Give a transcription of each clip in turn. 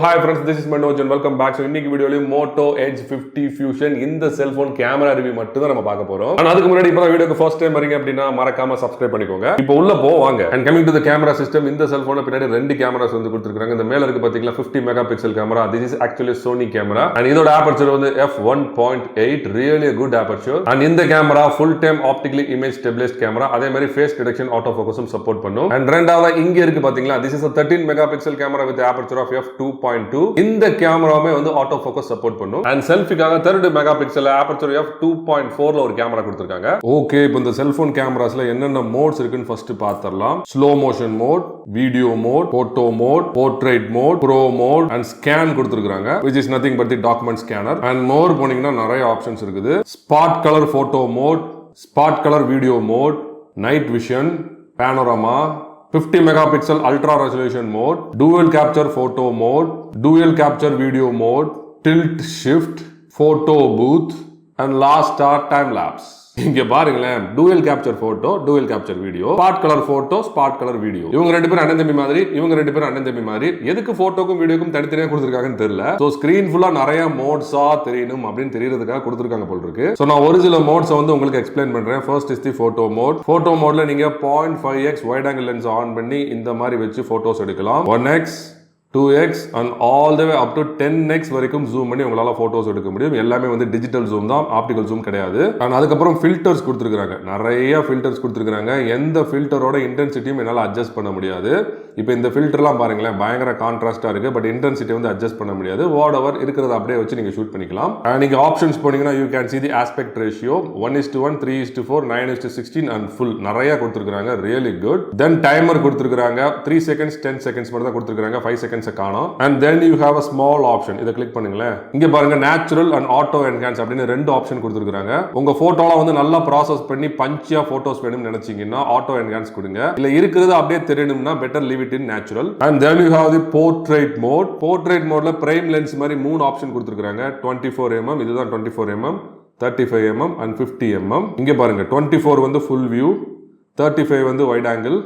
hi friends, this is Manoj and welcome back. So இன்னைக்கு வீடியோல Moto Edge 50 Fusion இந்த cellphone camera review மட்டும் தான் நம்ம பார்க்க போறோம். ஆனா அதுக்கு முன்னாடி இப்போ வீடியோக்கு ஃபர்ஸ்ட் டைம் வரீங்க அப்படினா மறக்காம Subscribe பண்ணிக்கோங்க. இப்போ உள்ள வாங்க. And coming to the camera system, இந்த செல்போன்ல பின்னாடி ரெண்டு கேமராஸ் வந்து கொடுத்திருக்காங்க. இந்த மேல இருக்கு பாத்தீங்களா 50 megapixel camera. This is actually Sony camera and இதோட aperture வந்து f1.8, really a good aperture. And இந்த camera full time optically image stabilized camera. அதே மாதிரி face detection autofocusம் சப்போர்ட் பண்ணும். And ரெண்டாவது இங்க இருக்கு பாத்தீங்களா, this is a 13 megapixel camera with aperture of f2.2. இந்த கேமராவே வந்து ஆட்டோ ஃபோக்கஸ் சப்போர்ட் பண்ணும். அண்ட் செல்ஃபிக்காக 30 மெகாபிக்சல் aperture f2.4 ல ஒரு கேமரா கொடுத்திருக்காங்க. ஓகே, இப்போ இந்த செல்போன் கேமராஸ்ல என்னென்ன மோட்ஸ் இருக்குன்னு ஃபர்ஸ்ட் பார்த்தறலாம். Slow motion mode, video mode, photo mode, portrait mode, pro mode and scan கொடுத்திருக்காங்க, which is nothing but the document scanner. and more போனீங்கன்னா நிறைய ஆப்ஷன்ஸ் இருக்குது. Spot colour photo mode, spot colour video mode, night vision, panorama, 50 megapixel ultra resolution mode, dual capture photo mode, dual capture video mode, tilt shift, photo booth and last start time lapse. இங்க பாருங்களேன், dual capture photo, dual capture video, spot color photo, spot color video. இவங்க ரெண்டு பேரும் அண்ணன் தம்பி மாதிரி, இவங்க ரெண்டு பேரும் அண்ணன் தம்பி மாதிரி. எதுக்கு போட்டோக்கும் வீடியோக்கும் தனித்தனியா கொடுத்திருக்காங்கன்னு தெரியல. சோ ஸ்கிரீன் ஃபுல்லா நிறைய மோட்ஸா தெரியணும் அப்படின்னு தெரியறதுக்காக கொடுத்திருக்காங்க போல இருக்கு. சோ நான் ஒரு சில மோட்ஸ் வந்து உங்களுக்கு எக்ஸ்பிளைன் பண்றேன். First is the photo mode. Photo மோட்ல நீங்க 0.5x wide angle lens on பண்ணி இந்த மாதிரி வச்சு போட்டோஸ் எடுக்கலாம். 1x 2x and all the way up to 10x வரைக்கும் ஜூம் பண்ணி உங்களால போட்டோஸ் எடுக்க முடியும். எல்லாமே வந்து டிஜிட்டல் ஜூம் தான், ஆப்டிகல் ஜூம் கிடையாது. and அதுக்கப்புறம் ஃபில்டர்ஸ் கொடுத்திருக்காங்க. நிறைய ஃபில்டர்ஸ் கொடுத்திருக்காங்க. எந்த ஃபில்டரோட இன்டென்சிட்டியும் என்னால அட்ஜஸ்ட் பண்ண முடியாது. இப்போ இந்த ஃபில்டர்லாம் பாருங்களேன், பயங்கர கான்ட்ராஸ்டா இருக்கு. பட் இன்டென்சிட்டி வந்து அட்ஜஸ்ட் பண்ண முடியாது. வாட் எவர் இருக்கிறத அப்படியே வச்சு நீங்க ஷூட் பண்ணிக்கலாம். நீங்க ஆப்ஷன்ஸ் போனீங்கன்னா you can see the aspect ratio 1:1, 3:4, 9:16 and full நிறைய கொடுத்திருக்காங்க. really good. then timer கொடுத்திருக்காங்க. 3 seconds 10 seconds மட்டும் தான் கொடுத்திருக்காங்க. 5 seconds காணோம். and then you have a small option. இத கிளிக் பண்ணுங்களேன். இங்க பாருங்க, natural and auto enhance அப்படின்னு ரெண்டு ஆப்ஷன் கொடுத்திருக்காங்க. உங்க போட்டோல வந்து நல்லா ப்ராசஸ் பண்ணி பஞ்சியா போட்டோஸ் வேணும்னு நினைச்சீங்கன்னா ஆட்டோ என்ஹான்ஸ் கொடுங்க. இல்ல இருக்கிறது அப்படியே தெரியணும்னா better leave it in natural. and then you have the portrait mode. portrait modeல prime lens மாதிரி மூணு ஆப்ஷன் கொடுத்திருக்காங்க. 24mm, இதுதான் 24mm, 35mm and 50mm. இங்க பாருங்க, 24 வந்து full view, 35 வந்து wide angle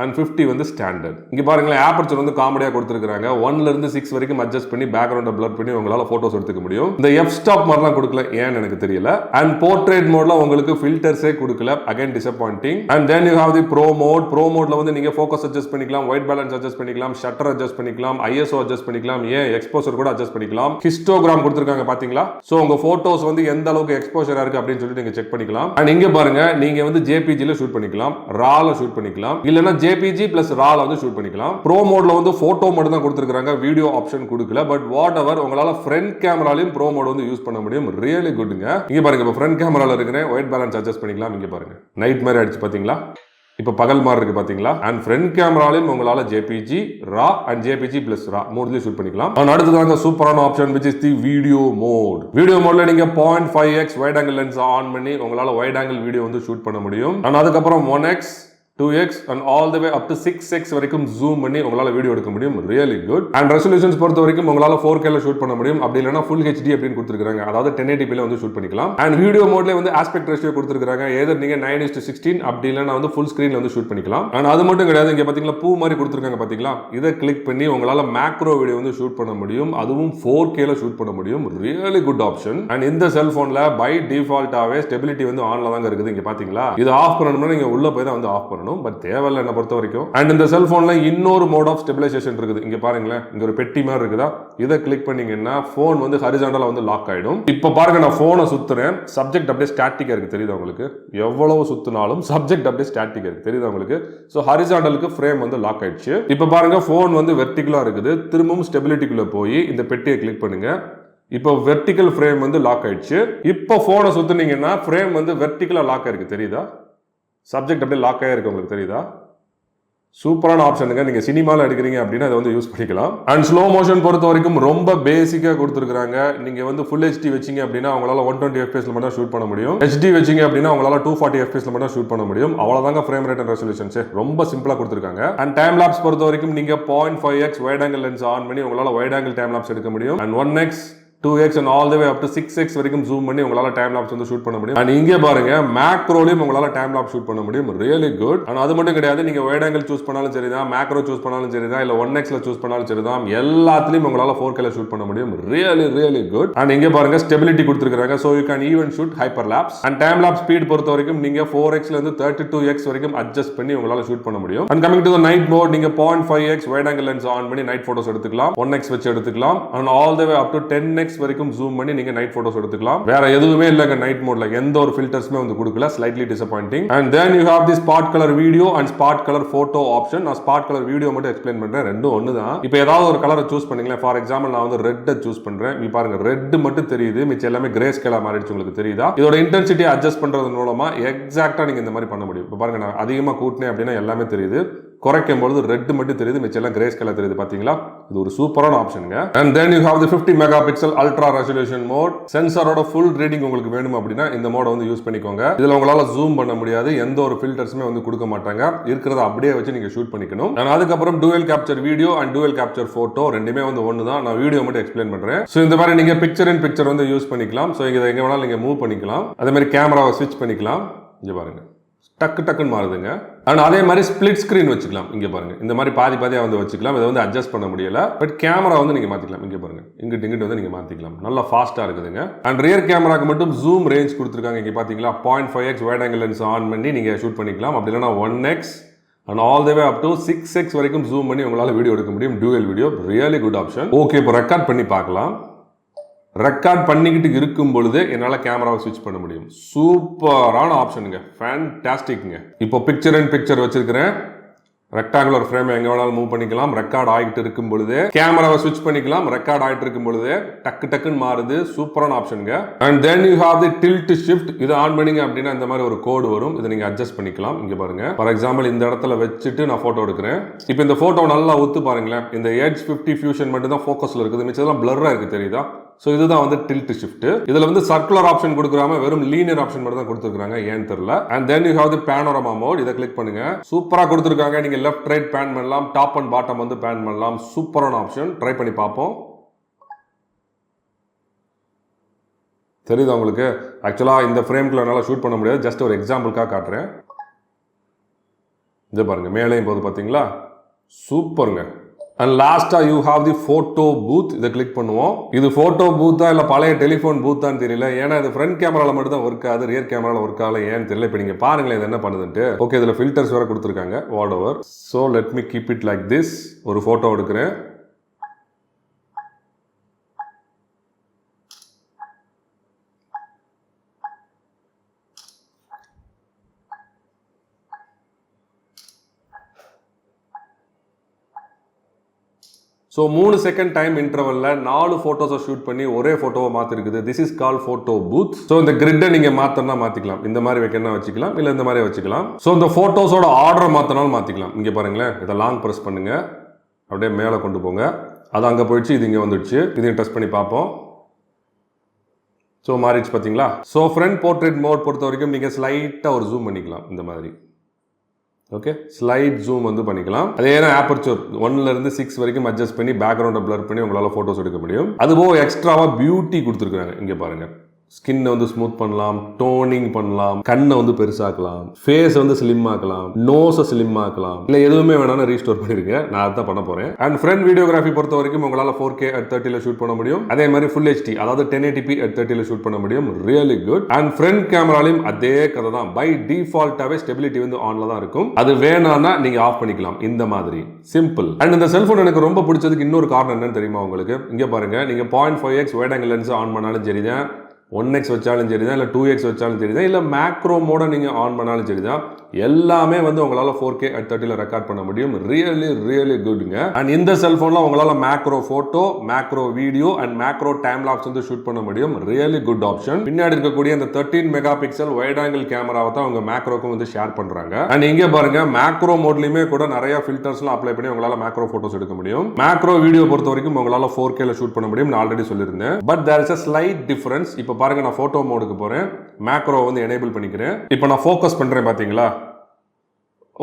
and 50 வந்து ஸ்டாண்டர்ட். இங்க பாருங்களேன், aperture வந்து காமெடியா கொடுத்திருக்காங்க. 1 ல இருந்து 6 வரைக்கும் அட்ஜஸ்ட் பண்ணி பேக்ரவுண்ட blur பண்ணி உங்களால போட்டோஸ் எடுத்துக்க முடியும். இந்த f stop மாதிரிலாம் கொடுக்கல, ஏன்னு எனக்கு தெரியல. and portrait modeல உங்களுக்கு ஃபில்டர்ஸே கொடுக்கல, again disappointing. and then you have the pro mode. pro modeல வந்து நீங்க ஃபோக்கஸ் அட்ஜஸ்ட் பண்ணிக்கலாம், white balance அட்ஜஸ்ட் பண்ணிக்கலாம், ஷட்டர் அட்ஜஸ்ட் பண்ணிக்கலாம், ISO அட்ஜஸ்ட் பண்ணிக்கலாம், எக்ஸ்போசர் கூட அட்ஜஸ்ட் பண்ணிக்கலாம். ஹிஸ்டோகிராம் கொடுத்திருக்காங்க பாத்தீங்களா? சோ உங்க போட்டோஸ் வந்து எந்த அளவுக்கு எக்ஸ்போஷரா இருக்கு அப்படின்னு சொல்லி நீங்க செக் பண்ணிக்கலாம். and இங்க பாருங்க, நீங்க வந்து JPG ல ஷூட் பண்ணிக்கலாம், RAW ல ஷூட் பண்ணிக்கலாம், இல்லனா JPG plus RAW ல வந்து ஷூட் பண்ணிக்கலாம். ப்ரோ மோட்ல வந்து போட்டோ மட்டும் தான் கொடுத்திருக்காங்க, வீடியோ ஆப்ஷன் கொடுக்கல. பட் வாட் எவர், உங்களால ஃப்ரண்ட் கேமராலயும் ப்ரோ மோட் வந்து யூஸ் பண்ண முடியும். ரியலி குட்ங்க. இங்க பாருங்க, இப்போ ஃப்ரண்ட் கேமரால இருக்கிறேன், ஒயிட் பேலன்ஸ் அட்ஜஸ்ட் பண்ணிக்கலாம். இங்க பாருங்க, நைட் மாதிரி அடிச்சு பாத்தீங்களா? இப்போ பகல் மாதிரி இருக்கு பாத்தீங்களா? அண்ட் ஃப்ரண்ட் கேமராலயும் உங்களால JPG, RAW and JPG plus RAW மூணுலயும் ஷூட் பண்ணிக்கலாம். அண்ட் அடுத்ததாங்க சூப்பரான option which is the video mode. Video மோட்ல நீங்க 0.5x wide angle lens on பண்ணி உங்களால வைட் ஆங்கிள் வீடியோ வந்து ஷூட் பண்ண முடியும். அண்ட் அதுக்கப்புறம் 1x 2x and all the way up to 6x வரைக்கும் ஜூம் பண்ணி உங்களால வீடியோ எடுக்க முடியும். really good. and resolutions பொறுத்த வரைக்கும் உங்களால 4K ல ஷூட் பண்ண முடியும். அப்படி இல்லனா full HD அப்படினு கொடுத்திருக்காங்க. அதாவது 1080p ல வந்து ஷூட் பண்ணிக்கலாம். and வீடியோ மோட்ல வந்து aspect ratio கொடுத்திருக்காங்க. either நீங்க 9:16 அப்படி இல்லனா வந்து full screen ல வந்து ஷூட் பண்ணிக்கலாம். and அது மட்டும் கிடையாது, இங்க பாத்தீங்களா பூ மாதிரி கொடுத்திருக்காங்க பாத்தீங்களா? இத கிளிக் பண்ணி உங்களால மேக்ரோ வீடியோ வந்து ஷூட் பண்ண முடியும். அதுவும் 4K ல ஷூட் பண்ண முடியும். really good option. and இந்த செல்போன்ல பை டிஃபால்ட்டாவே ஸ்டெபிலிட்டி வந்து ஆன்ல தான் இருக்குது. இங்க பாத்தீங்களா? இது ஆஃப் பண்ணனும்னா நீங்க உள்ள போய் தான் வந்து ஆஃப் பண்ணனும். பட் தேவையில்லை என்ன பொறுத்த வரைக்கும். அண்ட் இந்த செல்போன்ல இன்னொரு மோட் ஆஃப் ஸ்டெபிலைசேஷன் இருக்குது. இங்க பாருங்களேன், இங்க ஒரு பெட்டி மாதிரி இருக்குதா? இதை கிளிக் பண்ணீங்கன்னா போன் வந்து ஹரிசாண்டலா வந்து லாக் ஆயிடும். இப்ப பாருங்க, நான் போனை சுத்துறேன், சப்ஜெக்ட் அப்படியே ஸ்டாட்டிக்கா இருக்கு. தெரியுதா உங்களுக்கு? எவ்வளவு சுத்தினாலும் சப்ஜெக்ட் அப்படியே ஸ்டாட்டிக்கா இருக்கு. தெரியுதா உங்களுக்கு? சோ ஹரிசாண்டலுக்கு ஃப்ரேம் வந்து லாக் ஆயிடுச்சு. இப்ப பாருங்க, போன் வந்து வெர்டிகலா இருக்குது. திரும்பவும் ஸ்டெபிலிட்டிக்குள்ள போய் இந்த பெட்டியை கிளிக் பண்ணுங்க. இப்போ வெர்டிகல் ஃப்ரேம் வந்து லாக் ஆயிடுச்சு. இப்போ போனை சுத்துனீங்கன்னா ஃப்ரேம் வந்து வெர்டிகலா லாக் ஆயிருக்கு. தெரியுதா? சப்ஜெக்ட் அப்படியே லாக் ஆகிருக்கு. உங்களுக்கு தெரியுதா? சூப்பரான ஆப்ஷனுங்க. நீங்க சினிமால எடுக்கிறீங்க அப்படின்னா அதை வந்து யூஸ் பண்ணிக்கலாம். அண்ட் ஸ்லோ மோஷன் பொறுத்த வரைக்கும் ரொம்ப பேசிக்கா கொடுத்துருக்காங்க. நீங்க வந்து ஃபுல் HD வச்சீங்க அப்படின்னா உங்களால 120 FPS ல மட்டும் ஷூட் பண்ண முடியும். HD வச்சீங்க அப்படின்னா உங்களால 240 FPS ல மட்டும் ஷூட் பண்ண முடியும். அவ்வளவுதாங்க ஃப்ரேம் ரேட் அண்ட் ரெசல்யூஷன்ஸ். ரொம்ப சிம்பிளா கொடுத்துருக்காங்க. அண்ட் டைம் லாப்ஸ் பொறுத்த வரைக்கும் நீங்க 0.5x wide angle lens on பண்ணி உங்களால வைட் ஆங்கிள் டைம் லாப்ஸ் எடுக்க முடியும். And 1x 2x and all the way up to 6x வரைக்கும் ஜூம் பண்ணி உங்களால டைம் லாப்ஸ் வந்து ஷூட் பண்ண முடியும். அண்ட் இங்கே பாருங்க மேக்ரோலயும் உங்களால டைம் லாப்ஸ் ஷூட் பண்ண முடியும். Really good. அண்ட் அது மட்டும் கிடையாது, நீங்க வைட் ஆங்கிள் சூஸ் பண்ணாலும் சரிதான், மேக்ரோ சூஸ் பண்ணாலும் சரிதான், இல்ல 1x ல சூஸ் பண்ணாலும் சரிதான், எல்லாத்துலயும் உங்களால 4K ல ஷூட் பண்ண முடியும். Really good. அண்ட் இங்கே பாருங்க ஸ்டெபிலிட்டி கொடுத்திருக்காங்க. So you can even shoot hyper lapse. And time lapse speed பொறுத்த வரைக்கும் நீங்க 4x ல இருந்து 32x வரைக்கும் அட்ஜஸ்ட் பண்ணி உங்களால ஷூட் பண்ண முடியும். And coming to the night mode, நீங்க 0.5x wide angle lens on பண்ணி நைட் போட்டோஸ் எடுத்துக்கலாம். 1x வச்சு எடுத்துக்கலாம். And all the way up to 10x வரைக்கும் ஜூம் பண்ணி நீங்க நைட் போட்டோஸ் எடுத்துக்கலாம். வேற எதுவுமே இல்லங்க நைட் மோட்ல, எந்த ஒரு ஃபில்டர்ஸ்மே வந்து கொடுக்கல. Slightly disappointing. And then you have the spot colour video and spot colour photo option. நான் ஸ்பாட் கலர் வீடியோ மட்டும் எக்ஸ்பிளைன் பண்றேன். ரெண்டும் ஒண்ணுதான். இப்போ ஏதாவது ஒரு கலரை சூஸ் பண்ணீங்களா, ஃபார் எக்ஸாம்பிள் நான் வந்து ரெட் சூஸ் பண்றேன். நீ பாருங்க ரெட் மட்டும் தெரியுது, மிச்சம் எல்லாமே கிரே ஸ்கேலா மாறிடுச்சு. உங்களுக்கு தெரியுதா? இதோட இன்டென்சிட்டி அட்ஜஸ்ட் பண்றது மூலமா எக்ஸாக்ட்டா நீங்க இந்த மாதிரி பண்ண முடியும். இப்போ பாருங்க நான் அதிகமா கூட்டினேன் அப்படின்னா எல்லாமே தெரியுது, குறைக்கும் பொழுது ரெட் மட்டும் தெரியுது, மிச்சம் எல்லாம் கிரே ஸ்கேலா தெரியுது. பாத்தீங்களா? இது ஒரு சூப்பரான ஆப்ஷனுங்க. And then you have the 50 megapixel ultra resolution mode. சென்சாரோட ஃபுல் ரீடிங் உங்களுக்கு வேணும் அப்படின்னா இந்த மோட வந்து யூஸ் பண்ணிக்கோங்க. இதுல உங்களால ஜூம் பண்ண முடியாது, எந்த ஒரு ஃபில்டர்ஸுமே வந்து கொடுக்க மாட்டாங்க, இருக்கிறத அப்படியே வச்சு நீங்க ஷூட் பண்ணிக்கணும். அண்ட் அதுக்கப்புறம் dual capture video and dual capture photo ரெண்டுமே வந்து ஒன்று தான். நான் வீடியோ மட்டும் எக்ஸ்பிளைன் பண்றேன். ஸோ இந்த மாதிரி நீங்க பிக்சர் இன் பிக்சர் வந்து யூஸ் பண்ணிக்கலாம். ஸோ இங்க எங்க வேணாலும் நீங்க மூவ் பண்ணிக்கலாம். அதே மாதிரி கேமராவை ஸ்விட்ச் பண்ணிக்கலாம். இங்க பாருங்க டக்குன்னு மாறுதுங்க. அண்ட் அதே மாதிரி ஸ்பிளிட் ஸ்கிரீன் வச்சுக்கலாம். இங்க பாருங்க இந்த மாதிரி பாதியா வந்து வச்சுக்கலாம். இதை வந்து அட்ஜஸ்ட் பண்ண முடியல, பட் கேமரா வந்து நீங்க மாத்திக்கலாம். இங்க பாருங்க இங்கிட்டு வந்து நீங்க மாத்திக்கலாம். நல்லா ஃபாஸ்டா இருக்குதுங்க. அண்ட் ரியர் கேமராக்கு மட்டும் ஜூம் ரேஞ்ச் கொடுத்துருக்காங்க. இங்க பாத்தீங்களா 0.5x wide angle lens on பண்ணி நீங்க ஷூட் பண்ணிக்கலாம். அப்படி இல்லைன்னா 1x and all the way up to 6x வரைக்கும் ஜூம் பண்ணி உங்களால வீடியோ எடுக்க முடியும். Dual video really good option. Okay, இப்போ ரெக்கார்ட் பண்ணி பார்க்கலாம். ரெக்கார்ட் பண்ணிக்கிட்டு இருக்கும் பொழுது என்னால் கேமராவை ஸ்விட்ச் பண்ண முடியும். சூப்பரான ஆப்ஷனுங்க, ஃபேன்டாஸ்டிக்ங்க. இப்போ பிக்சர் இன் பிக்சர் வச்சிருக்கிறேன். ரெக்டாங்குலர் ஃப்ரேம் எங்க வேணாலும் மூவ் பண்ணிக்கலாம். ரெக்கார்ட் ஆகிட்டு இருக்கும் பொழுது கேமராவை ஸ்விட்ச் பண்ணிக்கலாம். ரெக்கார்ட் ஆகிட்டு இருக்கும் பொழுது டக்குன்னு மாறுது. சூப்பரான ஆப்ஷனுங்க. And then you have the tilt shift. இது ஆன் பண்ணீங்க அப்படின்னா இந்த மாதிரி ஒரு கோடு வரும். இதை நீங்க அட்ஜஸ்ட் பண்ணிக்கலாம். இங்க பாருங்க, ஃபார் எக்ஸாம்பிள் இந்த இடத்துல வச்சுட்டு நான் போட்டோ எடுக்கிறேன். இப்போ இந்த போட்டோ நல்லா ஒத்து பாருங்களேன். இந்த எட்ஜ் 50 ஃபியூஷன் மட்டும் தான் ஃபோக்கஸ்ல இருக்குது, மிச்சதெல்லாம் பிளர்ரா இருக்கு, தெரியுதா? ஸோ இதுதான் வந்து டில்ட் ஷிஃப்ட். இதுல வந்து சர்க்குலர் ஆப்ஷன் கொடுக்குறாம வெறும் லீனியர் ஆப்ஷன் மட்டும் தான் கொடுத்துருக்காங்க, ஏன்னு தெரியல. And then you have the panorama mode. இதை கிளிக் பண்ணுங்க. சூப்பரா கொடுத்துருக்காங்க. நீங்க லெஃப்ட் ரைட் பேன் பண்ணலாம், டாப் அண்ட் பாட்டம் வந்து பேன் பண்ணலாம். சூப்பரான ஆப்ஷன். ட்ரை பண்ணி பார்ப்போம். தெரியுதா உங்களுக்கு? ஆக்சுவலா இந்த ஃப்ரேம்குள்ள என்னால் ஷூட் பண்ண முடியாது, ஜஸ்ட் ஒரு எக்ஸாம்பிளுக்காக காட்டுறேன். இது பாருங்க மேலேயும் போது பாத்தீங்களா? சூப்பருங்க. அண்ட் லாஸ்டா you have the photo booth. இதை கிளிக் பண்ணுவோம். இது போட்டோ பூத்தா இல்ல பழைய டெலிஃபோன் பூத்தான்னு தெரியல, ஏன்னா இது ஃப்ரண்ட் கேமரால மட்டும் தான் ஒர்க் ஆகுது, ரியர் கேமரால ஒர்க் ஆகல, ஏன்னு தெரியல. இப்போ நீங்க பாருங்களேன் இது என்ன பண்ணுதுன்ட்டு. ஓகே, இதுல ஃபில்டர்ஸ் வேற கொடுத்துருக்காங்க, whatever. So let me keep it like this. ஒரு போட்டோ எடுக்கிறேன். ஸோ 3 செகண்ட் டைம் இன்டர்வல்ல 4 போட்டோஸை ஷூட் பண்ணி ஒரே போட்டோவை மாத்திருக்குது. This is call photo booth. So இந்த கிரிட்டை நீங்க மாத்தனா மாத்திக்கலாம். இந்த மாதிரி வைக்கணும் வச்சுக்கலாம், இல்ல இந்த மாதிரி வச்சுக்கலாம். ஸோ இந்த போட்டோஸோட ஆர்டர் மாத்தினாலும் மாத்திக்கலாம். இங்க பாருங்களேன், இதை லாங் பிரஸ் பண்ணுங்க, அப்படியே மேலே கொண்டு போங்க. அது அங்கே போயிடுச்சு, இது இங்கே வந்துடுச்சு. இதையும் டெஸ்ட் பண்ணி பார்ப்போம். ஸோ மாறிடுச்சு பார்த்தீங்களா? ஸோ ஃப்ரண்ட் போர்ட்ரேட் மோட் பொறுத்த வரைக்கும் நீங்கள் ஸ்லைட்டாக ஒரு ஜூம் பண்ணிக்கலாம் இந்த மாதிரி. ஓகே, ஸ்லைட் ஜூம் வந்து பண்ணிக்கலாம். அதே ஆப்பர்ச்சர் 1ல இருந்து 6 வரைக்கும் அட்ஜஸ்ட் பண்ணி பேக்ரவுண்டை பிளர் பண்ணி உங்களால் ஃபோட்டோஸ் எடுக்க முடியும். அதுபோக எக்ஸ்ட்ராவாக பியூட்டி கொடுத்துருக்காங்க. இங்கே பாருங்க, ஸ்கின்னை வந்து ஸ்மூத் பண்ணலாம், டோனிங் பண்ணலாம், கண்ணை வந்து பெருசாக்கலாம், ஃபேஸ் வந்து ஸ்லிம் ஆக்கலாம், நோஸை ஸ்லிம் ஆக்கலாம், இல்லை எதுவுமே வேணாலும் ரீஸ்டோர் பண்ணிருக்கேன். நான் அதான் பண்ண போறேன். அண்ட் ஃப்ரண்ட் வீடியோகிராஃபி பொறுத்த வரைக்கும் உங்களால் 4K at 30ல ஷூட் பண்ண முடியும். அதே மாதிரி ஃபுல் HD, அதாவது 1080p at 30ல ஷூட் பண்ண முடியும். Really good. அண்ட் ஃப்ரண்ட் கேமராலையும் அதே கதை தான். பை டிஃபால்ட்டாவே ஸ்டெபிலிட்டி வந்து ஆன்ல தான் இருக்கும். அது வேணாம்னா நீங்க ஆஃப் பண்ணிக்கலாம், இந்த மாதிரி சிம்பிள். அண்ட் இந்த செல்போன் எனக்கு ரொம்ப பிடிச்சதுக்கு இன்னொரு காரணம் என்னன்னு தெரியுமா உங்களுக்கு? இங்க பாருங்க, நீங்க 0.5x wide angle lens on பண்ணாலும் சரிதான், 1x வச்சாலும் சரிதான், இல்லை 2x வச்சாலும் சரிதான், இல்லை மேக்ரோ மோட நீங்கள் ஆன் பண்ணாலும் சரிதான், எல்லாமே வந்து உங்களால் 4K at 30ல ரெக்கார்ட் பண்ண முடியும். ரியலி குட்ங்க. அண்ட் இந்த செல்ஃபோனில் உங்களால் macro photo, macro video and macro time lapse வந்து ஷூட் பண்ண முடியும். Really good option. பின்னாடி இருக்கக்கூடிய அந்த 13 மெகா பிக்சல் வைட் ஆங்கிள் கேமராவை தான் உங்க மேக்ரோக்கும் வந்து ஷேர் பண்றாங்க. அண்ட் இங்கே பாருங்க, மேக்ரோ மோட்லையுமே கூட நிறைய ஃபில்டர்ஸ்லாம் அப்ளை பண்ணி உங்களால் மேக்ரோ ஃபோட்டோஸ் எடுக்க முடியும். மேக்ரோ வீடியோ பொறுத்த வரைக்கும் உங்களால் 4Kல ஷூட் பண்ண முடியும். நான் ஆல்ரெடி சொல்லியிருந்தேன். But there is a slight difference. இப்போ பாருங்க, நான் போட்டோ மோடுக்கு போறேன், மேக்ரோ வந்து எனேபிள் பண்ணிக்கிறேன். இப்போ நான் ஃபோக்கஸ் பண்றேன், பாத்தீங்களா?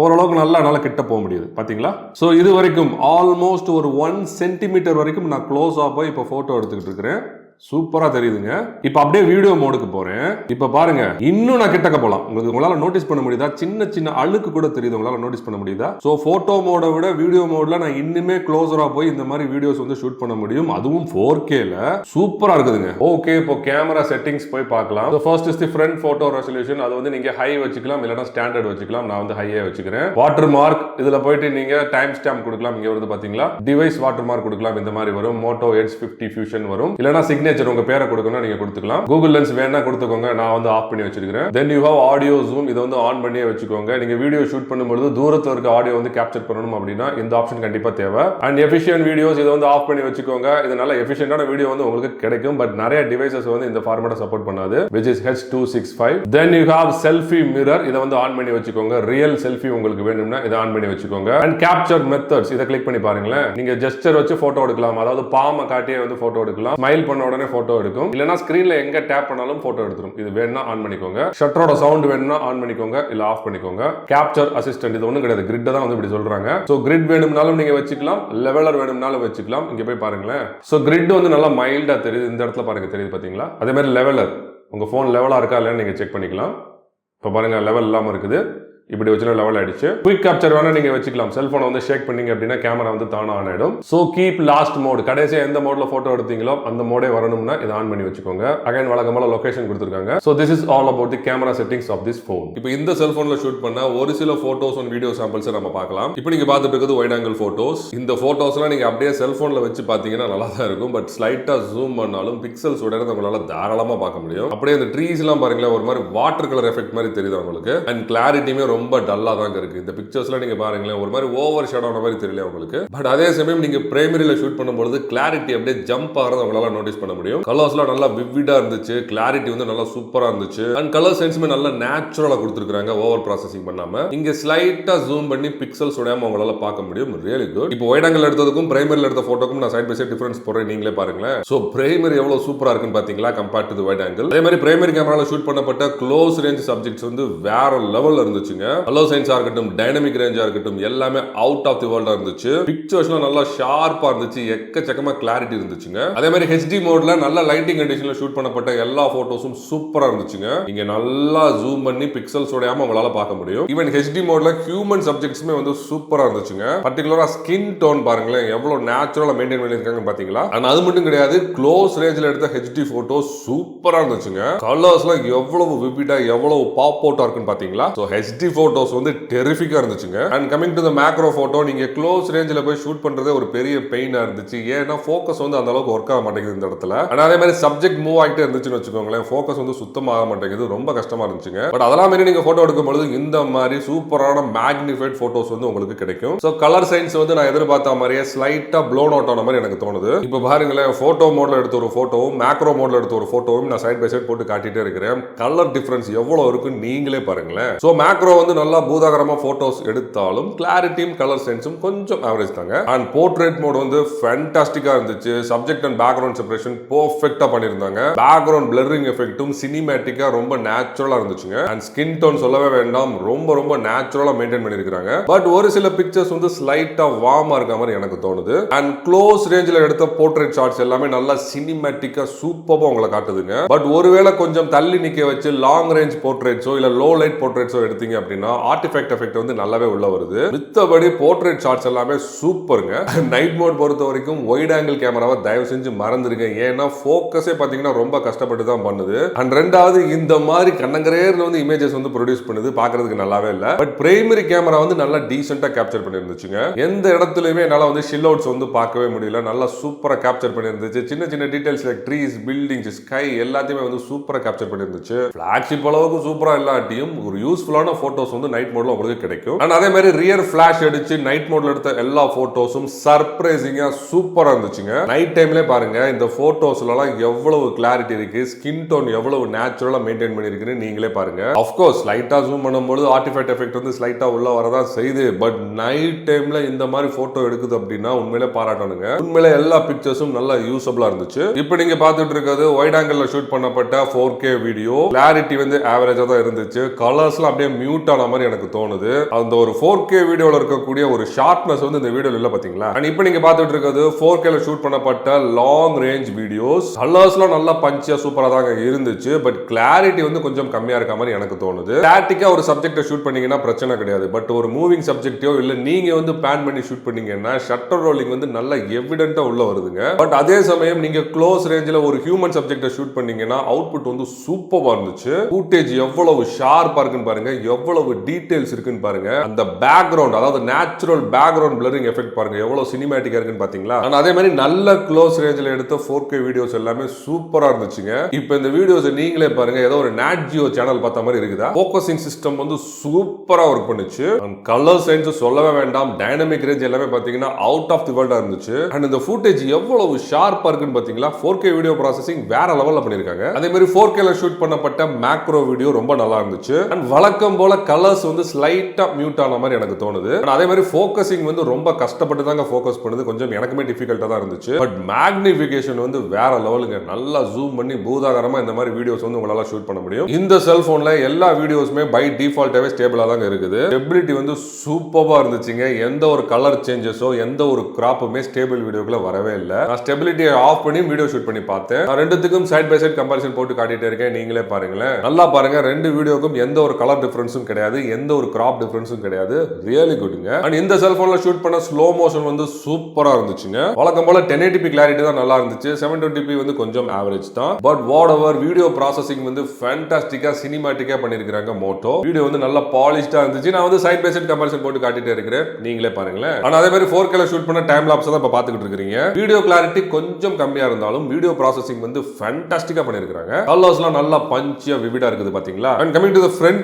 ஓரளவுக்கு நல்லா கிட்ட போக முடியுது, பாத்தீங்களா? சோ இது வரைக்கும் ஆல்மோஸ்ட் ஒரு 1 சென்டிமீட்டர் வரைக்கும் நான் க்ளோஸா போய் இப்போ போட்டோ எடுத்துக்கிட்டு இருக்கிறேன். சூப்பரா தெரியுதுங்க. இப்ப அப்படியே வீடியோ மோடுக்கு போறேன். இப்ப பாருங்க, இன்னும் நான் கிட்டக்க போலாம். உங்களால நோட்டீஸ் பண்ண முடியுதா? சின்ன சின்ன அழுக்கு கூட தெரியுது, உங்களால நோட்டீஸ் பண்ண முடியுதா? சோ போட்டோ மோட விட வீடியோ மோட்ல நான் இன்னுமே க்ளோஸரா போய் இந்த மாதிரி வீடியோஸ் வந்து ஷூட் பண்ண முடியும். அதுவும் 4Kல சூப்பரா இருக்குதுங்க. ஓகே, இப்போ கேமரா செட்டிங்ஸ் போய் பார்க்கலாம். First is the front photo resolution. அது வந்து நீங்க ஹை வச்சுக்கலாம், இல்லனா ஸ்டாண்டர்ட் வச்சுக்கலாம். நான் வந்து ஹையே வச்சுக்கிறேன். வாட்டர் மார்க், இதுல போயிட்டு நீங்க டைம் ஸ்டாம்ப் கொடுக்கலாம். இங்க வருது பாத்தீங்களா? டிவைஸ் வாட்டர் மார்க் கொடுக்கலாம். இந்த மாதிரி வரும். மோட்டோ எட்ஜ் 50 ஃபியூஷன் வரும். இல்லனா சிக்னேச்சர் உங்க பேரை கொடுக்கணும், நீங்க கொடுத்துக்கலாம். கூகுள் லென்ஸ் வேணா கொடுத்துக்கோங்க. நான் வந்து ஆஃப் பண்ணி வச்சிருக்கேன். தென் யூ ஹேவ் ஆடியோ ஜூம். இதை வந்து ஆன் பண்ணியே வச்சுக்கோங்க. நீங்க வீடியோ ஷூட் பண்ணும்போது தூரத்துல இருக்க ஆடியோ வந்து கேப்சர் பண்ணணும் அப்படின்னா இந்த ஆப்ஷன் கண்டிப்பா தேவை. அண்ட் எஃபிஷியன்ட் வீடியோஸ் இதை வந்து ஆஃப் பண்ணி வச்சுக்கோங்க. இது நல்ல எஃபிஷியன்டான வீடியோ வந்து உங்களுக்கு கிடைக்கும். பட் நிறைய டிவைசஸ் வந்து இந்த ஃபார்மேட்டை சப்போர்ட் பண்ணாது, which is H265. Then you have selfie mirror. இதை வந்து ஆன் பண்ணி வச்சுக்கோங்க. ரியல் செல்ஃபி உங்களுக்கு வேணும்னா இதை ஆன் பண்ணி வச்சுக்கோங்க. அண்ட் கேப்சர் மெத்தட்ஸ், இதை கிளிக் பண்ணி பாருங்களேன். நீங்க ஜெஸ்டர் வச்சு போட்டோ எடுக்கலாம். அதாவது பாம காட்டியே வந்து போட்டோ எடுக்கலாம். ஸ்மைல் பண்ண உடனே போட்டோ எடுக்கும். இல்லனா ஸ்கிரீன்ல எங்க டேப் பண்ணாலும் போட்டோ எடுத்துரும். இது வேணா ஆன் பண்ணிக்கோங்க. ஷட்டரோட சவுண்ட் வேணும்னா ஆன் பண்ணிக்கோங்க, இல்ல ஆஃப் பண்ணிக்கோங்க. கேப்சர் அசிஸ்டன்ட், இது ஒண்ணும் கிடையாது, கிரிட் தான் வந்து இப்படி சொல்றாங்க. சோ கிரிட் வேணும்னாலும் நீங்க வச்சுக்கலாம், லெவலர் வேணும்னாலும் வச்சுக்கலாம். இங்க போய் பாருங்களேன். சோ கிரிட் வந்து நல்லா மைல்டா தெரியுது. இந்த இடத்துல பாருங்க, தெரியுது பாத்தீங்களா? அதே மாதிரி லெவலர், உங்க போன் லெவலா இருக்கா இல்லைன்னு நீங்க செக் பண்ணிக்கலாம். இப்ப பாருங்க, லெவல் இல்லாம இருக்குது. இப்படி வச்சுனா லெவல் ஆயிடுச்சு. குயிக் கேப்சர் வேணா நீங்க வச்சுக்கலாம். செல்போனை வந்து ஷேக் பண்ணீங்க அப்படின்னா கேமரா வந்து தானா ஆன் ஆயிடும். சோ கீப் லாஸ்ட் மோட், கடைசியா எந்த மோட்ல போட்டோ எடுத்தீங்களோ அந்த மோடே வரணும்னா இதை ஆன் பண்ணி வச்சுக்கோங்க. அகைன் வழக்கமான லொகேஷன் கொடுத்திருக்காங்க. So this is all about the camera settings of this phone. இப்போ இந்த செல்போன்ல ஷூட் பண்ண ஒரு சில போட்டோஸ் அண்ட் வீடியோ சாம்பிள்ஸ் நம்ம பார்க்கலாம். இப்போ நீங்க பார்த்துட்டு இருக்கிறது வைட் ஆங்கிள் போட்டோஸ். இந்த போட்டோஸ்லாம் நீங்க அப்படியே செல்போன்ல வச்சு பாத்தீங்கன்னா நல்லா தான் இருக்கும். பட் ஸ்லைட்டா ஜூம் பண்ணாலும் பிக்சல்ஸ் உடையறத உங்களால தாராளமா பார்க்க முடியும். அப்படியே அந்த ட்ரீஸ் எல்லாம் பாருங்களேன், ஒரு மாதிரி வாட்டர் கலர் எஃபெக்ட் மாதிரி தெரியுது உங்களுக்கு. அண்ட் கிளாரிட்டியுமே ரொம்ப டல்லா தான் இருக்கு. இந்த பிக்சர்ஸ்ல நீங்க பாருங்களேன், ஒரு மாதிரி ஓவர் ஷேடோ ஆன மாதிரி தெரியல உங்களுக்கு. பட் அதே சமயம் நீங்க பிரைமரியில ஷூட் பண்ணும்போது கிளாரிட்டி அப்படியே ஜம்ப் ஆகிறத உங்களால நோட்டீஸ் பண்ண முடியும். கலர்ஸ்லாம் நல்லா விவிடா இருந்துச்சு, கிளாரிட்டி வந்து நல்லா சூப்பரா இருந்துச்சு. அண்ட் கலர் சென்ஸுமே நல்லா நேச்சுரலா கொடுத்துருக்காங்க, ஓவர் ப்ராசஸிங் பண்ணாம. இங்க ஸ்லைட்டா ஜூம் பண்ணி பிக்சல்ஸ் உடையாம உங்களால பார்க்க முடியும். Really good. இப்போ வைட் ஆங்கிள் எடுத்ததுக்கும் பிரைமரியில எடுத்த போட்டோக்கும் நான் சைட் பை சைட் டிஃபரன்ஸ் போடுறேன், நீங்களே பாருங்களேன். சோ பிரைமரி எவ்வளவு சூப்பரா இருக்குன்னு பாத்தீங்களா கம்பேர்ட் டு வைட் ஆங்கிள். அதே மாதிரி பிரைமரி கேமரால ஷூட் பண்ணப்பட்ட க்ளோஸ் ரேஞ்ச் சப்ஜெக்ட்ஸ் வந்து வேற லெவல்ல இருந்துச்சுங்க. கலர் சென்ஸா இருக்கட்டும், டைனமிக் ரேஞ்சா இருக்கட்டும், எல்லாமே அவுட் ஆஃப் தி வேர்ல்டா இருந்துச்சு. பிக்சர்ஸ்லாம் நல்லா ஷார்ப்பா இருந்துச்சு, எக்கச்சக்கமா கிளாரிட்டி இருந்துச்சுங்க. அதே மாதிரி ஹெச்டி மோட்ல நல்ல லைட்டிங் கண்டிஷன்ல ஷூட் பண்ணப்பட்ட எல்லா போட்டோஸும் சூப்பரா இருந்துச்சுங்க. நீங்க நல்லா ஜூம் பண்ணி பிக்சல்ஸ் உடையாம உங்களால பார்க்க முடியும். ஈவன் ஹெச்டி மோட்ல ஹியூமன் சப்ஜெக்ட்ஸ்மே வந்து சூப்பரா இருந்துச்சுங்க. பர்టిక్యులரா ஸ்கின் டோன் பாருங்களேன், எவ்வளவு நேச்சுரலா மெயின்டைன் பண்ணிருக்காங்க பாத்தீங்களா? ஆனா அது மட்டும் கிடையாது, க்ளோஸ் ரேஞ்ச்ல எடுத்த ஹெச்டி போட்டோஸ் சூப்பரா இருந்துச்சுங்க. கலர்ஸ்லாம் எவ்வளவு விவிடா, எவ்வளவு பாப் அவுட்டா இருக்குன்னு பாத்தீங்களா? சோ ஹெச்டி போட்டோஸ் வந்து டெரிஃபிக்கா இருந்துச்சுங்க. And coming to the macro photo, நீங்க க்ளோஸ் ரேஞ்சில போய் ஷூட் பண்றதே ஒரு பெரிய பெயினா இருந்துச்சு. ஏன்னா ஃபோக்கஸ் வந்து அந்த அளவுக்கு ஒர்க் ஆக மாட்டேங்குது இந்த இடத்துல. ஆனா அதே மாதிரி சப்ஜெக்ட் மூவ் ஆகிட்டே இருந்துச்சுன்னு வச்சுக்கோங்களேன், ஃபோக்கஸ் வந்து சுத்தமா ஆக மாட்டேங்குது, ரொம்ப கஷ்டமா இருந்துச்சுங்க. பட் அதெல்லாம் மாதிரி நீங்க போட்டோ எடுக்கும்போது இந்த மாதிரி சூப்பரான மேக்னிஃபைட் போட்டோஸ் வந்து உங்களுக்கு கிடைக்கும். சோ கலர் சயின்ஸ் வந்து நான் எதிர்பார்த்த மாதிரியே ஸ்லைட்டா ப்ளோன் அவுட் ஆன மாதிரி எனக்கு தோணுது. இப்போ பாருங்களேன், போட்டோ மோட்ல எடுத்த ஒரு போட்டோவும் மேக்ரோ மோட்ல எடுத்த ஒரு போட்டோவும் நான் சைட் பை சைட் போட்டு காட்டிட்டே இருக்கிறேன். கலர் டிஃபரன்ஸ் எவ்வளவு இருக்குன்னு நீங்களே பாருங்களேன். சோ மேக்ரோ வந்து நல்லா பூதாகரமா போட்டோஸ் எடுத்தாலும் கிளாரிட்டியும் கலர் சென்ஸும் கொஞ்சம் ஆவரேஜ் தாங்க. அண்ட் போர்ட்ரேட் மோட் வந்து ஃபேண்டாஸ்டிக்கா இருந்துச்சு. சப்ஜெக்ட் அண்ட் பேக்ரவுண்ட் செப்பரேஷன் பெர்ஃபெக்ட்டா பண்ணிருந்தாங்க. பேக்ரவுண்ட் பிளரிங் எஃபெக்ட்டும் சினிமேட்டிக்கா ரொம்ப நேச்சுரலா இருந்துச்சுங்க. அண்ட் ஸ்கின் டோன் சொல்லவே வேண்டாம், ரொம்ப ரொம்ப நேச்சுரலா மெயின்டைன் பண்ணிருக்காங்க. பட் ஒரு சில பிக்சர்ஸ் வந்து ஸ்லைட்டா வார்மா இருக்க மாதிரி எனக்கு தோணுது. அண்ட் க்ளோஸ் ரேஞ்சில எடுத்த போர்ட்ரேட் ஷாட்ஸ் எல்லாமே நல்லா சினிமேட்டிக்கா சூப்பரா உங்களை காட்டுதுங்க. பட் ஒருவேளை கொஞ்சம் தள்ளி நிக்க வச்சு லாங் ரேஞ்ச் போர்ட்ரேட்ஸோ இல்ல லோ லைட் போர்ட்ரேட்ஸோ எடுத்தீங்க அப்படின்னா ஆர்டிஃபெக்ட் எஃபெக்ட் வந்து நல்லாவே உள்ள வருது. மித்தபடி போர்ட்ரேட் ஷாட்ஸ் எல்லாமே சூப்பருங்க. நைட் மோட் பொறுத்த வரைக்கும் வைட் ஆங்கிள் கேமராவை தயவு செஞ்சு மறந்துருங்க. ஏன்னா ஃபோக்கஸே பாத்தீங்கன்னா ரொம்ப கஷ்டப்பட்டு தான் பண்ணுது. அண்ட் ரெண்டாவது இந்த மாதிரி கண்ணங்கரேர்ல வந்து இமேஜஸ் வந்து ப்ரொடியூஸ் பண்ணுது, பார்க்கிறதுக்கு நல்லாவே இல்ல. பட் பிரைமரி கேமரா வந்து நல்லா டீசென்ட்டா கேப்சர் பண்ணிருந்துச்சுங்க. எந்த இடத்துலயுமே என்னால வந்து ஷில் அவுட்ஸ் வந்து பார்க்கவே முடியல, நல்லா சூப்பரா கேப்சர் பண்ணிருந்துச்சு. சின்ன சின்ன details like trees, buildings, sky எல்லாத்தையுமே வந்து சூப்பரா கேப்சர் பண்ணிருந்துச்சு. ஃபிளாக்ஷிப் அளவுக்கு சூப்பரா இல்லாட்டியும் ஒரு யூஸ்ஃபுல்லான போட்டோஸ் வந்து நைட் மோட்ல உங்களுக்கு கிடைக்கும். அண்ட் அதே மாதிரி ரியர் ஃபிளாஷ் அடிச்சு நைட் மோட்ல எடுத்த எல்லா போட்டோஸும் சர்ப்ரைசிங்கா சூப்பரா இருந்துச்சுங்க. நைட் டைம்ல பாருங்க இந்த போட்டோஸ்ல எல்லாம் எவ்வளவு கிளாரிட்டி இருக்கு, ஸ்கின் டோன் எவ்வளவு நேச்சுரலா மெயின்டைன் பண்ணிருக்குன்னு நீங்களே பாருங்க. ஆஃப் கோர்ஸ் லைட்டா ஜூம் பண்ணும்போது ஆர்டிஃபெக்ட் எஃபெக்ட் வந்து ஸ்லைட்டா உள்ள வரதா செய்யுது. பட் நைட் டைம்ல இந்த மாதிரி போட்டோ எடுக்குது அப்படின்னா உண்மையிலே பாராட்டணுங்க. உண்மையிலே எல்லா பிக்சர்ஸும் நல்லா யூசபிளா இருந்துச்சு. இப்போ நீங்க பார்த்துட்டு இருக்கிறது வைட் ஆங்கிள் ஷூட் பண்ணப்பட்ட 4K வீடியோ. கிளாரிட்டி வந்து ஆவரேஜா தான் இருந்துச்சு. கலர்ஸ்லாம் அப்படியே மியூட் மியூட் ஆன மாதிரி எனக்கு தோணுது. அந்த ஒரு 4K வீடியோல இருக்கக்கூடிய ஒரு ஷார்ப்னஸ் வந்து இந்த வீடியோல இல்ல பாத்தீங்களா. அண்ட் இப்போ நீங்க பார்த்துட்டு இருக்கிறது 4K ல ஷூட் பண்ணப்பட்ட லாங் ரேஞ்ச் வீடியோஸ். கலர்ஸ்லாம் நல்லா பஞ்சியா சூப்பரா தாங்க இருந்துச்சு. பட் கிளாரிட்டி வந்து கொஞ்சம் கம்மியா இருக்க மாதிரி எனக்கு தோணுது. ஸ்டாட்டிக்கா ஒரு சப்ஜெக்ட்டை ஷூட் பண்ணீங்கன்னா பிரச்சனை கிடையாது. பட் ஒரு மூவிங் சப்ஜெக்டையோ இல்ல நீங்க வந்து பேன் பண்ணி ஷூட் பண்ணீங்கன்னா ஷட்டர் ரோலிங் வந்து நல்ல எவிடென்ட்டா உள்ள வருதுங்க. பட் அதே சமயம் நீங்க க்ளோஸ் ரேஞ்சில் ஒரு ஹியூமன் சப்ஜெக்ட்டை ஷூட் பண்ணீங்கன்னா அவுட்புட் வந்து சூப்பரா இருந்துச்சு. ஃபுட்டேஜ் எவ்வளவு ஷார்ப்பா இருக்குன்னு பாருங்க, எவ்வளவு டீடைல்ஸ் இருக்குன்னு பாருங்க. அந்த பேக்ரவுண்ட், அதாவது நேச்சுரல் பேக்ரவுண்ட் பிளரிங் எஃபெக்ட் பாருங்க, எவ்வளவு சினிமேட்டிக்கா இருக்குன்னு பாத்தீங்களா. அதே மாதிரி நல்ல க்ளோஸ் ரேஞ்சில் எடுத்த 4K வீடியோஸ் எல்லாமே சூப்பரா இருந்துச்சுங்க. இப்போ இந்த வீடியோஸ் நீங்களே பாருங்க, ஏதோ ஒரு நாட் ஜியோ சேனல் பார்த்த மாதிரி இருக்குதா. ஃபோக்கசிங் சிஸ்டம் வந்து சூப்பரா ஒர்க் பண்ணுச்சு. கலர் சயின்ஸ் சொல்லவே வேண்டாம். டைனமிக் ரேஞ்ச் எல்லாமே பாத்தீங்கன்னா அவுட் ஆஃப் தி வேர்ல்டா இருந்துச்சு. அண்ட் இந்த ஃபுட்டேஜ் எவ்வளவு ஷார்ப்பா இருக்குன்னு பாத்தீங்களா. 4K வீடியோ ப்ராசஸிங் வேற லெவல்ல பண்ணிருக்காங்க. அதே மாதிரி 4K ல ஷூட் பண்ணப்பட்ட மேக்ரோ வீடியோ ரொம்ப நல்லா இருந்துச்சு. அண்ட் வழக்கம் போல கலர்ஸ் வந்து ஸ்லைட்டா மியூட் ஆன மாதிரி எனக்கு தோணுது. அதே மாதிரி ஃபோக்கசிங் வந்து ரொம்ப கஷ்டப்பட்டு தாங்க ஃபோக்கஸ் பண்ணுது. கொஞ்சம் எனக்குமே டிஃபிகல்ட்டா தான் இருந்துச்சு. பட் மேக்னிஃபிகேஷன் வந்து வேற லெவலுங்க. நல்லா ஜூம் பண்ணி பூதாகரமா இந்த மாதிரி வீடியோஸ் வந்து உங்களால ஷூட் பண்ண முடியும். இந்த செல்போன்ல எல்லா வீடியோஸுமே பை டிஃபால்ட்டாவே ஸ்டேபிளா தான் இருக்குது. ஸ்டெபிலிட்டி வந்து சூப்பரா இருந்துச்சுங்க. எந்த ஒரு கலர் சேஞ்சஸோ எந்த ஒரு கிராப்புமே ஸ்டேபிள் வீடியோக்குள்ள வரவே இல்லை. நான் ஸ்டெபிலிட்டியை ஆஃப் பண்ணி வீடியோ ஷூட் பண்ணி பார்த்தேன். நான் ரெண்டுத்துக்கும் சைட் பை சைட் கம்பேரிசன் போட்டு காட்டிட்டே இருக்கேன். நீங்களே பாருங்களேன். நல்லா பாருங்க, ரெண்டு வீடியோக்கும் எந்த ஒரு கலர் டிஃபரன்ஸும் கிடையாது, எந்த ஒரு கிராப் டிஃபரன்ஸும் கிடையாது. ரியலி குட்ங்க. அண்ட் இந்த செல்போன்ல ஷூட் பண்ண ஸ்லோ மோஷன் வந்து சூப்பரா இருந்துச்சுங்க. வழக்கம் போல 1080p கிளாரிட்டி தான் நல்லா இருந்துச்சு. 720p வந்து கொஞ்சம் ஆவரேஜ் தான். But what ever, video processing வந்து ஃபேண்டாஸ்டிக்கா சினிமாட்டிக்கா பண்ணிருக்காங்க மோட்டோ. வீடியோ வந்து நல்லா பாலிஷ்டா இருந்துச்சு. நான் வந்து சைட் பை சைட் கம்பேரிசன் போட்டு காட்டிட்டே இருக்கிறேன். நீங்களே பாருங்களேன். ஆனா அதே மாதிரி 4K ல ஷூட் பண்ண டைம் லாப்ஸ் தான் இப்ப பாத்துக்கிட்டு இருக்கீங்க. வீடியோ கிளாரிட்டி கொஞ்சம் கம்மியா இருந்தாலும் வீடியோ ப்ராசஸிங் வந்து ஃபேண்டாஸ்டிக்கா பண்ணிருக்காங்க. கலர்ஸ்லாம் நல்லா பஞ்சியா விவிடா இருக்குது பாத்தீங்களா. And coming to the front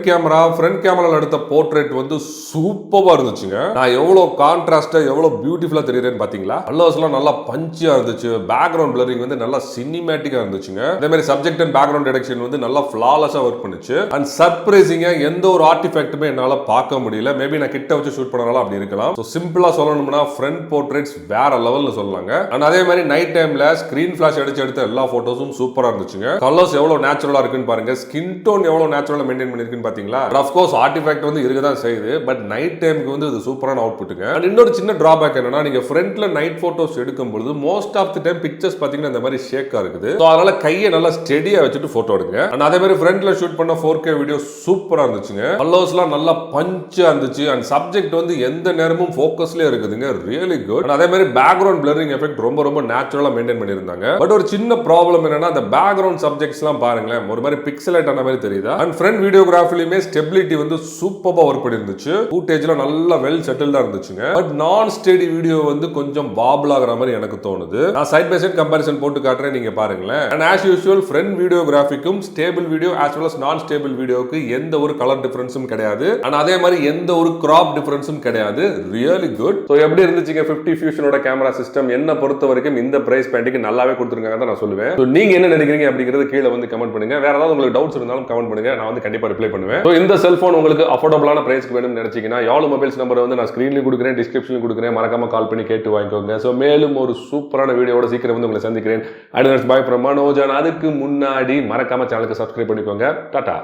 கேமரால எடுத்த போர்ட்ரேட் வந்து சூப்பரா இருந்துச்சுங்க. நான் எவ்வளவு கான்ட்ராஸ்டா எவ்வளவு பியூட்டிஃபுல்லா தெரியுறேன்னு பாத்தீங்களா. கலர்ஸ்லாம் நல்லா பஞ்சியா இருந்துச்சு. பேக்ரவுண்ட் பிளரிங் வந்து நல்லா சினிமேட்டிக்கா இருந்துச்சுங்க. அதே மாதிரி சப்ஜெக்ட் அண்ட் பேக்ரவுண்ட் டிடெக்ஷன் வந்து நல்லா ஃப்ளாலஸா ஒர்க் பண்ணுச்சு. அண்ட் சர்ப்ரைசிங்கா எந்த ஒரு ஆர்டிஃபேக்ட்டுமே என்னால பார்க்க முடியல. மேபி நான் கிட்ட வச்சு ஷூட் பண்ணனால அப்படி இருக்கலாம். சோ சிம்பிளா சொல்லணும்னா ஃப்ரண்ட் போர்ட்ரேட்ஸ் வேற லெவல்ல சொல்லலாங்க. அண்ட் அதே மாதிரி நைட் டைம்ல ஸ்கிரீன் ஃபிளாஷ் அடிச்சு எடுத்த எல்லா போட்டோஸும் சூப்பரா இருந்துச்சுங்க. கலர்ஸ் எவ்வளவு நேச்சுரலா இருக்குன்னு பாருங்க. ஸ்கின் டோன் எவ்வளவு நேச்சுரலா மெயின்டைன் பண்ணிருக்குன்னு பாத்தீங்களா. ஆஃப் கோர்ஸ் ஆர்டிஃபேக்ட் வந்து இருக்க தான் செய்யுது. பட் நைட் டைமுக்கு வந்து இது சூப்பரான அவுட்புட்டுங்க. அண்ட் இன்னொரு சின்ன டிராபேக் என்னன்னா, நீங்க ஃப்ரண்ட்ல நைட் போட்டோஸ் எடுக்கும் பொழுது most of the time pictures பாத்தீங்கன்னா இந்த மாதிரி ஷேக்கா இருக்குது. சோ அதனால கையை நல்லா ஸ்டெடியா வச்சுட்டு போட்டோ எடுங்க. அண்ட் அதே மாதிரி ஃப்ரண்ட்ல ஷூட் பண்ண 4K வீடியோ சூப்பரா இருந்துச்சுங்க. கலர்ஸ்லாம் நல்லா பஞ்சா இருந்துச்சு. அண்ட் சப்ஜெக்ட் வந்து எந்த நேரமும் ஃபோக்கஸ்லயே இருக்குதுங்க. Really good. அதே மாதிரி பேக்ரவுண்ட் பிளரிங் எஃபெக்ட் ரொம்ப ரொம்ப நேச்சுரலா மெயின்டைன் பண்ணிருந்தாங்க. பட் ஒரு சின்ன ப்ராப்ளம் என்னன்னா, அந்த பேக்ரவுண்ட் சப்ஜெக்ட்ஸ்லாம் பாருங்களேன், ஒரு மாதிரி பிக்சலேட் ஆன மாதிரி தெரியுதா. அண்ட் ஃப்ரண்ட் வீடியோகிராஃபிலுமே ஸ்டெபிலிட்டி வந்து சூப்பரா ஒர்க் பண்ணிருந்துச்சு. ஃபுட்டேஜ்ல நல்லா வெல் செட்டில்டா இருந்துச்சுங்க. பட் நான் ஸ்டெடி வீடியோ வந்து கொஞ்சம் பாபிள் ஆகிற மாதிரி எனக்கு தோணுது. நான் சைட் பை சைட் கம்பேரிசன் போட்டு காட்டுறேன், நீங்க பாருங்களேன். அண்ட் ஆஸ் யூசுவல் ஃப்ரண்ட் வீடியோகிராஃபிக்கும் stable video as well as non stable வீடியோக்கு எந்த ஒரு கலர் டிஃபரன்ஸும் கிடையாது. அண்ட் அதே மாதிரி எந்த ஒரு கிராப் டிஃபரன்ஸும் கிடையாது. Really good. சோ எப்படி இருந்துச்சுங்க 50 ஃபியூஷனோட கேமரா சிஸ்டம்? என்ன பொறுத்த வரைக்கும் இந்த பிரைஸ் பேண்டிக்கு நல்லாவே கொடுத்துருக்காங்க தான் நான் சொல்லுவேன். சோ நீங்க என்ன நினைக்கிறீங்க அப்படிங்கிறது கீழே வந்து கமெண்ட் பண்ணுங்க. வேற ஏதாவது உங்களுக்கு டவுட்ஸ் இருந்தாலும் கமெண்ட் பண்ணுங்க. நான் வந்து கண்டிப்பா ரிப்ளை பண்ணுவேன். சோ இந்த செல்போன் உங்களுக்கு அஃபோர்டபுளான பிரைஸ்க்கு வேணும்னு நினைச்சீங்கன்னா யாழ் மொபைல்ஸ் நம்பர் வந்து நான் ஸ்கிரீன்லயும் கொடுக்குறேன், டிஸ்கிரிப்ஷன்லயும் கொடுக்குறேன். மறக்காம கால் பண்ணி கேட்டு வாங்கிக்கோங்க. சோ மேலும் ஒரு சூப்பரான வீடியோட சீக்கிரம் வந்து உங்களை சந்திக்கிறேன். Advance bye from Manoj. அதுக்கு முன்னாடி மறக்காம சேனலுக்கு சப்ஸ்கிரைப் பண்ணிக்கோங்க. டாடா.